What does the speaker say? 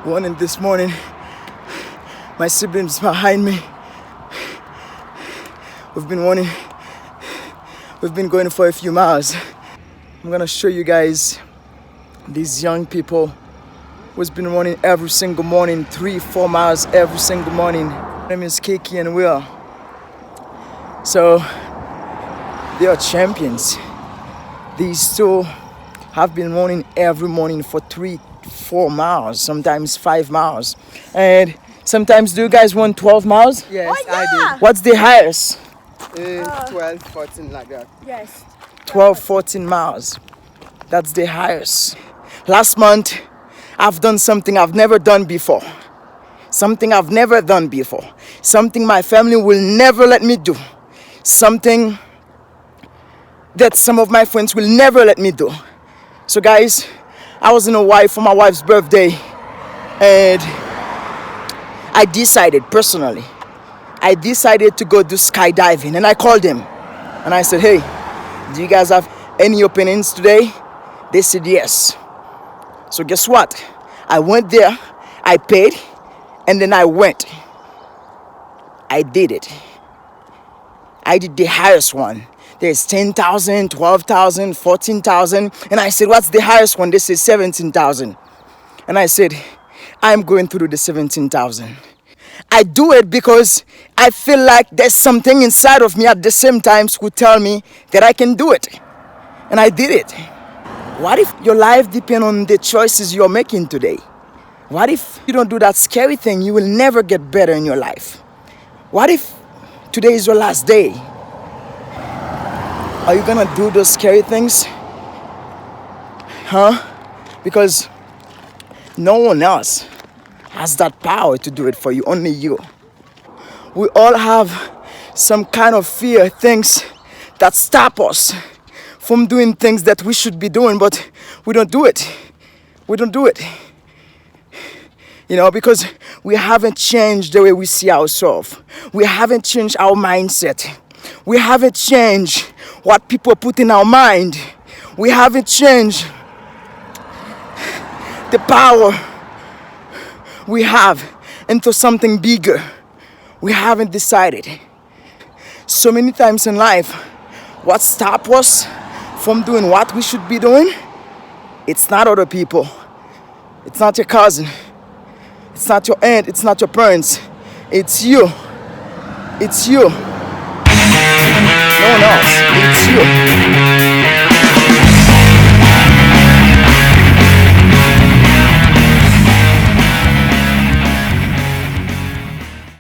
Running this morning. My siblings behind me. We've been running. We've been going for a few miles. I'm gonna show you guys these young people who's been running every single morning, 3-4 miles every single morning. My name is Kiki and Will. So they are champions. These two have been running every morning for 3-4 miles, sometimes 5 miles. And sometimes, do you guys run 12 miles? Yes, I did. What's the highest? 12, 14 like that. Yes. 12, 14 miles. That's the highest. Last month, I've done something I've never done before. Something I've never done before. Something my family will never let me do. Something that some of my friends will never let me do. So guys, I was in Hawaii for my wife's birthday, and I decided personally, to go do skydiving. And I called them and I said, hey, do you guys have any openings today? They said yes. So guess what? I went there, I paid, and then I went. I did it. I did the highest one. There's 10,000, 12,000, 14,000. And I said, what's the highest one? They said 17,000. And I said, I'm going to do the 17,000. I do it because I feel like there's something inside of me at the same time who tell me that I can do it. And I did it. What if your life depends on the choices you're making today? What if you don't do that scary thing? You will never get better in your life. What if today is your last day? Are you gonna do those scary things? Huh? Because no one else has that power to do it for you, only you. We all have some kind of fear, things that stop us from doing things that we should be doing, but we don't do it. We don't do it. You know, because we haven't changed the way we see ourselves. We haven't changed our mindset. We haven't changed what people put in our mind. We haven't changed the power we have into something bigger. We haven't decided. So many times in life, what stops us from doing what we should be doing, it's not other people. It's not your cousin. It's not your aunt. It's not your parents. It's you. It's you. No one else. It's you.